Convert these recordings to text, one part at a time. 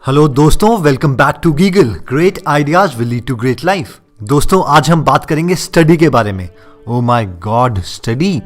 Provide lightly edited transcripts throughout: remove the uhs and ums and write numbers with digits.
Hello दोस्तों, welcome back to Geegal. Great ideas will lead to great life. दोस्तों, आज हम बात करेंगे स्टडी के बारे में। Oh my god, study!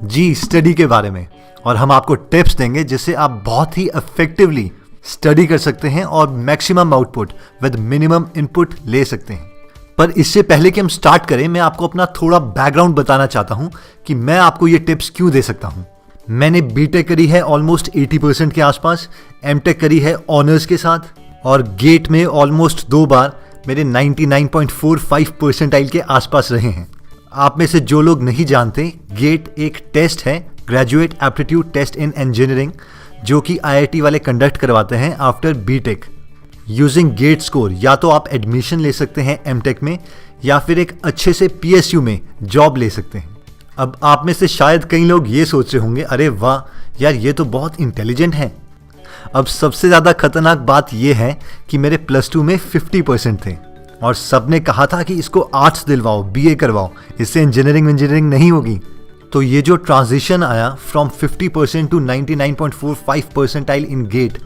जी, स्टडी के बारे में। और हम आपको टिप्स देंगे जिससे आप बहुत ही इफेक्टिवली स्टडी कर सकते हैं और maximum output with minimum input ले सकते हैं। पर इससे पहले कि हम स्टार्ट करें, मैं आपको अपना थोड़ा बैकग्राउंड बताना चाहता हूं कि मैं आपको ये टिप्स क्यों दे सकता हूं। मैंने बीटेक करी है ऑलमोस्ट 80% के आसपास, एमटेक करी है ऑनर्स के साथ, और गेट में ऑलमोस्ट 2 बार मेरे 99.45 परसेंटाइल के आसपास रहे हैं। आप में से जो लोग नहीं जानते, गेट एक टेस्ट है, graduate aptitude test in engineering, जो कि आईआईटी वाले कंडक्ट करवाते हैं after BTech. Using GATE score या तो आप एडमिशन ले सकते हैं एमटेक में, या फिर एक अच्छे से पीएसयू में जॉब ले सकते हैं। अब आप में से शायद कई लोग ये सोच रहे होंगे, अरे वाह यार, ये तो बहुत इंटेलिजेंट है। अब सबसे ज़्यादा खतरनाक बात यह है कि मेरे +2 में 50% थे और सबने कहा था कि इसको आर्ट्स दिलवाओ, बीए करवाओ, इससे इंजीनियरिंग नहीं होगी। तो ये जो ट्रांजिशन आया from 50% to 99.45 percentile in GATE,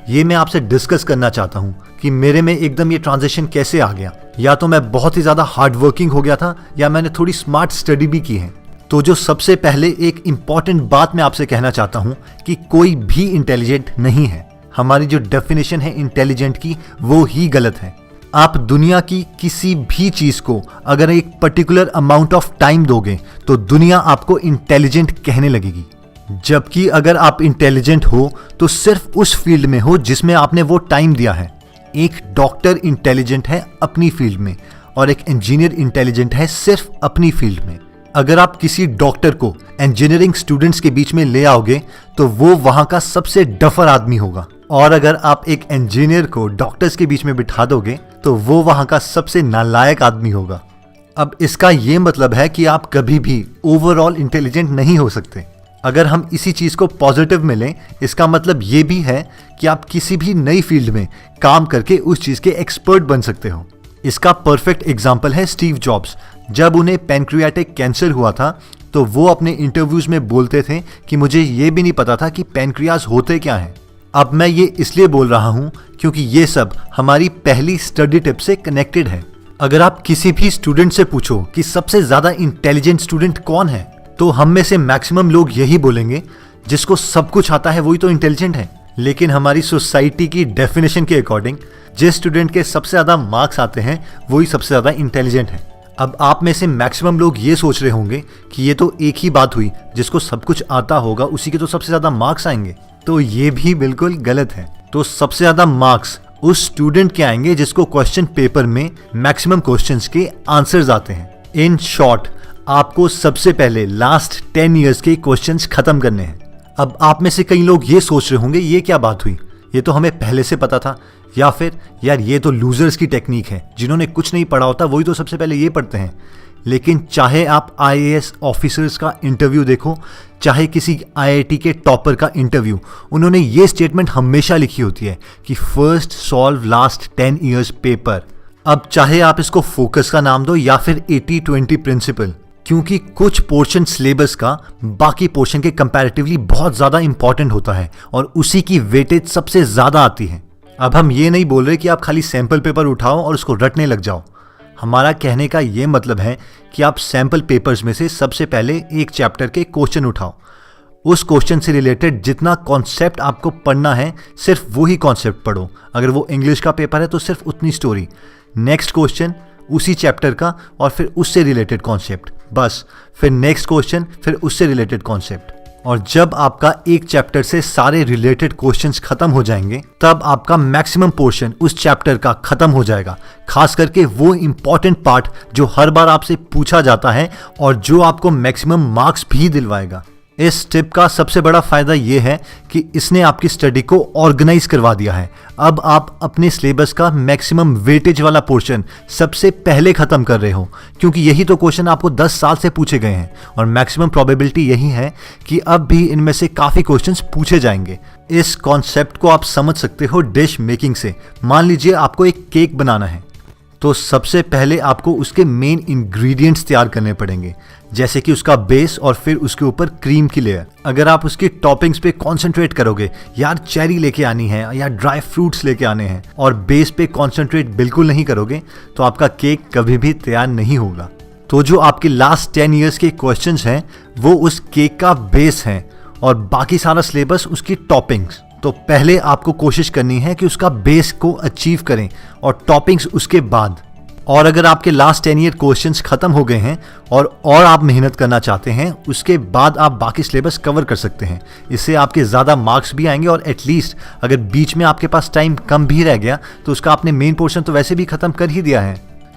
ये मैं आपसे डिस्कस करना चाहता हूँ कि मेरे में एकदम ये ट्रांजिशन कैसे आ गया। या तो मैं बहुत ही ज़्यादा हार्ड वर्किंग हो गया था, या मैंने थोड़ी स्मार्ट स्टडी भी की है। तो जो सबसे पहले एक इंपॉर्टेंट बात मैं आपसे कहना चाहता हूं कि कोई भी इंटेलिजेंट नहीं है। हमारी जो डेफिनेशन है इंटेलिजेंट की, वो ही गलत है। आप दुनिया की किसी भी चीज को अगर एक पर्टिकुलर अमाउंट ऑफ टाइम दोगे तो दुनिया आपको इंटेलिजेंट कहने लगेगी। जबकि अगर आप इंटेलिजेंट हो तो सिर्फ उस फील्ड में हो जिसमें आपने वो टाइम दिया है। एक डॉक्टर इंटेलिजेंट है अपनी फील्ड में, और एक इंजीनियर इंटेलिजेंट है सिर्फ अपनी फील्ड में। अगर आप किसी डॉक्टर को इंजीनियरिंग स्टूडेंट्स के बीच में ले आओगे तो वो वहां का सबसे डफर आदमी होगा, और अगर आप एक इंजीनियर को डॉक्टर्स के बीच में बिठा दोगे तो वो वहां का सबसे नालायक आदमी होगा। अब इसका ये मतलब है कि आप कभी भी ओवरऑल इंटेलिजेंट नहीं हो सकते। अगर हम इसी चीज को पॉजिटिव में लें, इसका मतलब ये भी है कि आप किसी भी नई फील्ड में काम करके उस चीज के एक्सपर्ट बन सकते हो। इसका परफेक्ट एग्जाम्पल है स्टीव जॉब्स। जब उन्हें पैनक्रियाटिक कैंसर हुआ था तो वो अपने इंटरव्यूज में बोलते थे कि मुझे ये भी नहीं पता था कि पैनक्रियाज होते क्या हैं। अब मैं ये इसलिए बोल रहा हूँ क्योंकि ये सब हमारी पहली स्टडी टिप से कनेक्टेड है। अगर आप किसी भी स्टूडेंट से पूछो कि सबसे ज्यादा इंटेलिजेंट स्टूडेंट कौन है, तो हम में से मैक्सिमम लोग यही बोलेंगे, जिसको सब कुछ आता है वही तो इंटेलिजेंट है। लेकिन हमारी सोसाइटी की डेफिनेशन के अकॉर्डिंग जिस स्टूडेंट के सबसे ज्यादा मार्क्स आते हैं वही सबसे ज्यादा इंटेलिजेंट है। अब आप में से मैक्सिमम लोग ये सोच रहे होंगे कि ये तो एक ही बात हुई, जिसको सब कुछ आता होगा उसी के तो सबसे ज्यादा मार्क्स आएंगे। तो ये भी बिल्कुल गलत है। तो सबसे ज्यादा मार्क्स उस स्टूडेंट के आएंगे जिसको क्वेश्चन पेपर में मैक्सिमम क्वेश्चंस के आंसर्स आते हैं। इन शॉर्ट, आपको सबसे पहले लास्ट 10 ईयर्स के क्वेश्चंस खत्म करने हैं। अब आप में से कई लोग ये सोच रहे होंगे, ये क्या बात हुई, ये तो हमें पहले से पता था, या फिर यार ये तो लूजर्स की टेक्निक है, जिन्होंने कुछ नहीं पढ़ा होता वही तो सबसे पहले ये पढ़ते हैं। लेकिन चाहे आप आईएएस ऑफिसर्स का इंटरव्यू देखो, चाहे किसी आईआईटी के टॉपर का इंटरव्यू, उन्होंने ये स्टेटमेंट हमेशा लिखी होती है कि first solve last 10 years paper. अब चाहे आप इसको फोकस का नाम दो या फिर 80-20 प्रिंसिपल, क्योंकि कुछ पोर्शन सिलेबस का बाकी पोर्शन के कंपैरेटिवली बहुत ज्यादा इंपॉर्टेंट होता है और उसी की वेटेज सबसे ज्यादा आती है। अब हम ये नहीं बोल रहे कि आप खाली सैंपल पेपर उठाओ और उसको रटने लग जाओ। हमारा कहने का ये मतलब है कि आप सैंपल पेपर्स में से सबसे पहले एक चैप्टर के क्वेश्चन उठाओ। उस क्वेश्चन से रिलेटेड जितना कॉन्सेप्ट आपको पढ़ना है, सिर्फ वही कॉन्सेप्ट पढ़ो। अगर वो इंग्लिश का पेपर है तो सिर्फ उतनी स्टोरी, नेक्स्ट क्वेश्चन उसी चैप्टर का और फिर उससे रिलेटेड कॉन्सेप्ट, बस। फिर नेक्स्ट क्वेश्चन, फिर उससे रिलेटेड कॉन्सेप्ट। और जब आपका एक चैप्टर से सारे रिलेटेड क्वेश्चंस खत्म हो जाएंगे, तब आपका मैक्सिमम पोर्शन उस चैप्टर का खत्म हो जाएगा। खास करके वो इंपॉर्टेंट पार्ट जो हर बार आपसे पूछा जाता है और जो आपको मैक्सिमम मार्क्स भी दिलवाएगा। इस टिप का सबसे बड़ा फायदा यह है कि इसने आपकी स्टडी को ऑर्गेनाइज करवा दिया है। अब आप अपने सिलेबस का मैक्सिमम वेटेज वाला पोर्शन सबसे पहले खत्म कर रहे हो, क्योंकि यही तो क्वेश्चन आपको 10 साल से पूछे गए हैं और मैक्सिमम प्रोबेबिलिटी यही है कि अब भी इनमें से काफी क्वेश्चंस पूछे जाएंगे। इस कॉन्सेप्ट को आप समझ सकते हो डिश मेकिंग से। मान लीजिए आपको एक केक बनाना है, तो सबसे पहले आपको उसके मेन इंग्रेडिएंट्स तैयार करने पड़ेंगे, जैसे कि उसका बेस और फिर उसके ऊपर क्रीम की लेयर। अगर आप उसकी टॉपिंग्स पे कंसंट्रेट करोगे, यार चेरी लेके आनी है या ड्राई फ्रूट्स लेके आने हैं, और बेस पे कंसंट्रेट बिल्कुल नहीं करोगे, तो आपका केक कभी भी तैयार नहीं होगा। तो जो आपके लास्ट 10 इयर्स के क्वेश्चंस हैं वो उस केक का बेस हैं और बाकी सारा सिलेबस उसकी टॉपिंग्स। तो पहले आपको कोशिश करनी है कि उसका बेस को अचीव करें और टॉपिंग्स उसके बाद। और अगर आपके लास्ट 10 ईयर क्वेश्चंस खत्म हो गए हैं और आप मेहनत करना चाहते हैं, उसके बाद आप बाकी सिलेबस कवर कर सकते हैं। इससे आपके ज़्यादा मार्क्स भी आएंगे और एटलीस्ट अगर बीच में आपके पास टाइम कम भी रह गया तो उसका आपने मेन पोर्शन तो वैसे भी खत्म कर ही दिया है।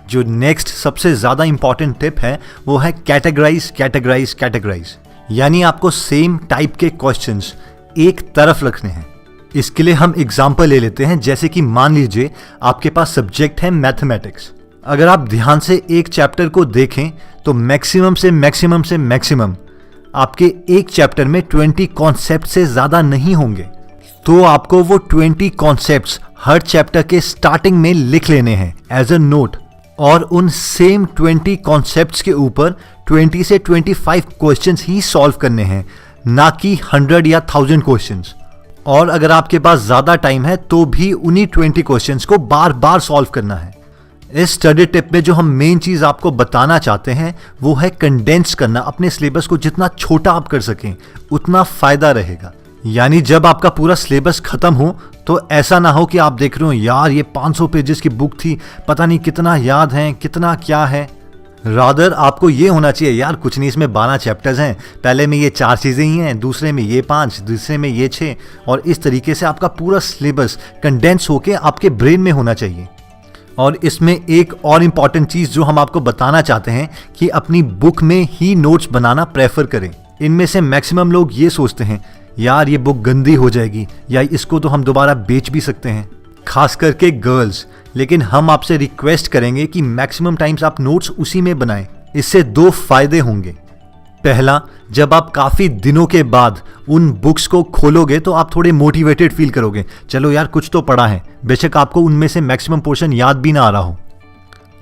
जो नेक्स्ट सबसे ज़्यादा इंपॉर्टेंट टिप है वो है कैटेगराइज कैटेगराइज कैटेगराइज। यानी आपको सेम टाइप के क्वेश्चंस एक तरफ रखने हैं। इसके लिए हम एग्जाम्पल ले लेते हैं, जैसे कि मान लीजिए आपके पास सब्जेक्ट है मैथमेटिक्स। अगर आप ध्यान से एक चैप्टर को देखें तो मैक्सिमम से मैक्सिमम आपके एक चैप्टर में 20 कॉन्सेप्ट से ज़्यादा नहीं होंगे। तो आपको वो 20 कॉन्सेप्ट्स हर चैप्टर के स्टार्टिंग में लिख लेने हैं एज अ नोट, और उन सेम 20 कॉन्सेप्ट्स के ऊपर 20 से 25 क्वेश्चंस ही सॉल्व करने हैं, ना कि 100 या 1000 क्वेश्चंस। और अगर आपके पास ज़्यादा टाइम है तो भी उन्हीं 20 क्वेश्चंस को बार बार सॉल्व करना है। इस स्टडी टिप में जो हम मेन चीज़ आपको बताना चाहते हैं वो है कंडेंस करना। अपने सिलेबस को जितना छोटा आप कर सकें उतना फ़ायदा रहेगा। यानी जब आपका पूरा सिलेबस खत्म हो तो ऐसा ना हो कि आप देख रहे हो यार ये 500 पेजेस की बुक थी, पता नहीं कितना याद है, कितना क्या है। रादर आपको ये होना चाहिए यार कुछ नहीं, इसमें 12 चैप्टर्स हैं, पहले में ये 4 चीज़ें ही हैं, दूसरे में ये 5, दूसरे में ये 6, और इस तरीके से आपका पूरा सिलेबस कंडेंस होके आपके ब्रेन में होना चाहिए। और इसमें एक और इम्पॉर्टेंट चीज़ जो हम आपको बताना चाहते हैं कि अपनी बुक में ही नोट्स बनाना प्रेफर करें। इनमें से मैक्सिमम लोग ये सोचते हैं यार ये बुक गंदी हो जाएगी या इसको तो हम दोबारा बेच भी सकते हैं, खास करके गर्ल्स। लेकिन हम आपसे रिक्वेस्ट करेंगे कि मैक्सिमम टाइम्स आप नोट्स उसी में बनाएं। इससे 2 फायदे होंगे। पहला, जब आप काफ़ी दिनों के बाद उन बुक्स को खोलोगे तो आप थोड़े मोटिवेटेड फील करोगे, चलो यार कुछ तो पढ़ा है, बेशक आपको उनमें से मैक्सिमम पोर्शन याद भी ना आ रहा हो।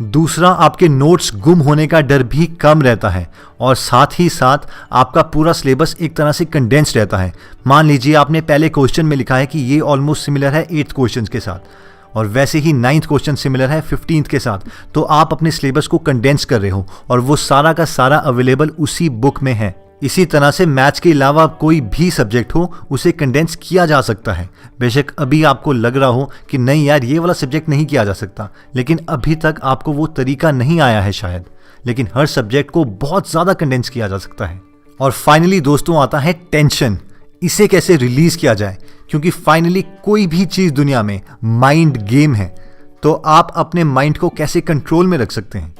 दूसरा, आपके नोट्स गुम होने का डर भी कम रहता है और साथ ही साथ आपका पूरा सिलेबस एक तरह से कंडेंस्ड रहता है। मान लीजिए आपने पहले क्वेश्चन में लिखा है कि ये ऑलमोस्ट सिमिलर है 8th क्वेश्चन के साथ, और वैसे ही 9th क्वेश्चन सिमिलर है 15th के साथ, तो आप अपने सिलेबस को कंडेंस कर रहे हो और वो सारा का सारा अवेलेबल उसी बुक में है। इसी तरह से मैथ्स के अलावा कोई भी सब्जेक्ट हो उसे कंडेंस किया जा सकता है। बेशक अभी आपको लग रहा हो कि नहीं यार ये वाला सब्जेक्ट नहीं किया जा सकता, लेकिन अभी तक आपको वो तरीका नहीं आया है शायद, लेकिन हर सब्जेक्ट को बहुत ज़्यादा कंडेंस किया जा सकता है। और फाइनली दोस्तों आता है टेंशन। इसे कैसे रिलीज किया जाए, क्योंकि फाइनली कोई भी चीज़ दुनिया में माइंड गेम है, तो आप अपने माइंड को कैसे कंट्रोल में रख सकते हैं।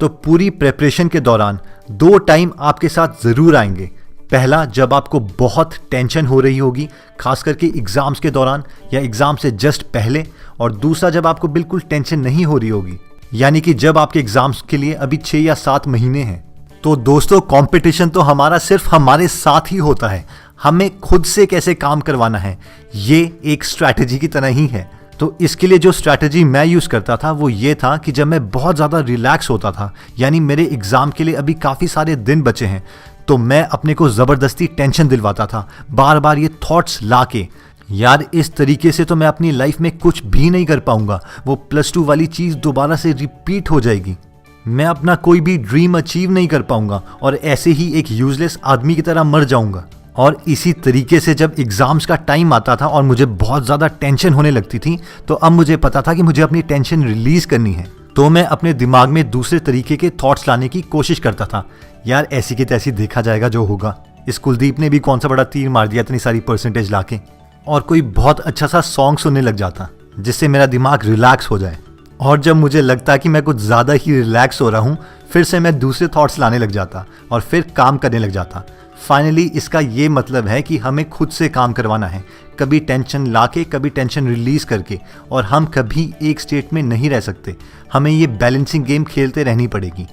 तो पूरी प्रेपरेशन के दौरान 2 टाइम आपके साथ ज़रूर आएंगे। पहला, जब आपको बहुत टेंशन हो रही होगी, खास करके एग्ज़ाम्स के दौरान या एग्ज़ाम से जस्ट पहले, और दूसरा जब आपको बिल्कुल टेंशन नहीं हो रही होगी, यानी कि जब आपके एग्ज़ाम्स के लिए अभी 6 या 7 महीने हैं। तो दोस्तों कंपटीशन तो हमारा सिर्फ हमारे साथ ही होता है, हमें खुद से कैसे काम करवाना है ये एक स्ट्रैटेजी की तरह ही है। तो इसके लिए जो स्ट्रैटेजी मैं यूज़ करता था वो ये था कि जब मैं बहुत ज़्यादा रिलैक्स होता था, यानी मेरे एग्ज़ाम के लिए अभी काफ़ी सारे दिन बचे हैं, तो मैं अपने को ज़बरदस्ती टेंशन दिलवाता था, बार बार ये थॉट्स ला के, यार इस तरीके से तो मैं अपनी लाइफ में कुछ भी नहीं कर पाऊंगा, वो +2 वाली चीज़ दोबारा से रिपीट हो जाएगी, मैं अपना कोई भी ड्रीम अचीव नहीं कर पाऊंगा और ऐसे ही एक यूजलेस आदमी की तरह मर जाऊंगा। और इसी तरीके से जब एग्ज़ाम्स का टाइम आता था और मुझे बहुत ज़्यादा टेंशन होने लगती थी, तो अब मुझे पता था कि मुझे अपनी टेंशन रिलीज़ करनी है। तो मैं अपने दिमाग में दूसरे तरीके के थॉट्स लाने की कोशिश करता था। यार ऐसी की तैसी देखा जाएगा जो होगा, इस कुलदीप ने भी कौन सा बड़ा तीर मार दिया इतनी सारी परसेंटेज लाके, और कोई बहुत अच्छा सा सॉन्ग सुनने लग जाता जिससे मेरा दिमाग रिलैक्स हो जाए। और जब मुझे लगता कि मैं कुछ ज़्यादा ही रिलैक्स हो रहा हूँ, फिर से मैं दूसरे थॉट्स लाने लग जाता और फिर काम करने लग जाता। फाइनली इसका ये मतलब है कि हमें खुद से काम करवाना है, कभी टेंशन लाके कभी टेंशन रिलीज़ करके, और हम कभी एक स्टेट में नहीं रह सकते। हमें ये बैलेंसिंग गेम खेलते रहनी पड़ेगी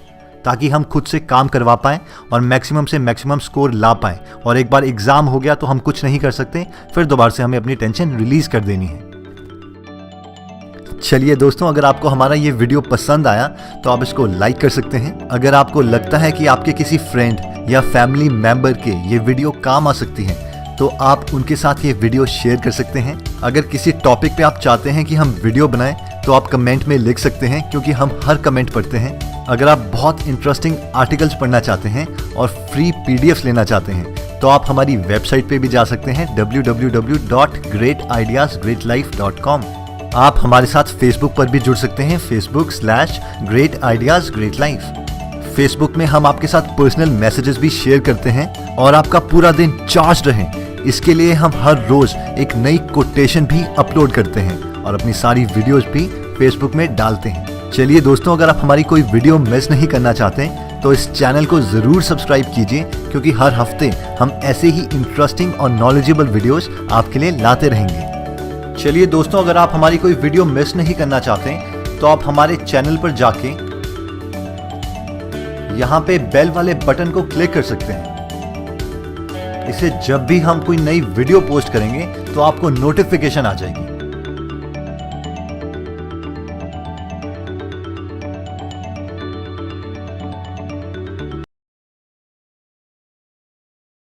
ताकि हम खुद से काम करवा पाएँ और मैक्सिमम से मैक्सिमम स्कोर ला पाएँ। और एक बार एग्ज़ाम हो गया तो हम कुछ नहीं कर सकते, फिर दोबारा से हमें अपनी टेंशन रिलीज़ कर देनी है। चलिए दोस्तों, अगर आपको हमारा ये वीडियो पसंद आया तो आप इसको लाइक कर सकते हैं। अगर आपको लगता है कि आपके किसी फ्रेंड या फैमिली मेंबर के ये वीडियो काम आ सकती है तो आप उनके साथ ये वीडियो शेयर कर सकते हैं। अगर किसी टॉपिक पे आप चाहते हैं कि हम वीडियो बनाएं तो आप कमेंट में लिख सकते हैं, क्योंकि हम हर कमेंट पढ़ते हैं। अगर आप बहुत इंटरेस्टिंग आर्टिकल्स पढ़ना चाहते हैं और फ्री पीडीएफ लेना चाहते हैं तो आप हमारी वेबसाइट पे भी जा सकते हैं www.greatideasgreatlife.com। आप हमारे साथ फेसबुक पर भी जुड़ सकते हैं, facebook/greatideasgreatlife। फेसबुक में हम आपके साथ पर्सनल मैसेजेस भी शेयर करते हैं और आपका पूरा दिन चार्ज रहे इसके लिए हम हर रोज एक नई कोटेशन भी अपलोड करते हैं और अपनी सारी वीडियोस भी फेसबुक में डालते हैं। चलिए दोस्तों, अगर आप हमारी कोई वीडियो मिस नहीं करना चाहते तो इस चैनल को जरूर सब्सक्राइब कीजिए, क्योंकि हर हफ्ते हम ऐसे ही इंटरेस्टिंग और नॉलेजेबल वीडियोस आपके लिए लाते रहेंगे। चलिए दोस्तों, अगर आप हमारी कोई वीडियो मिस नहीं करना चाहते तो आप हमारे चैनल पर जाके यहाँ पे बेल वाले बटन को क्लिक कर सकते हैं। इससे जब भी हम कोई नई वीडियो पोस्ट करेंगे तो आपको नोटिफिकेशन आ जाएगी।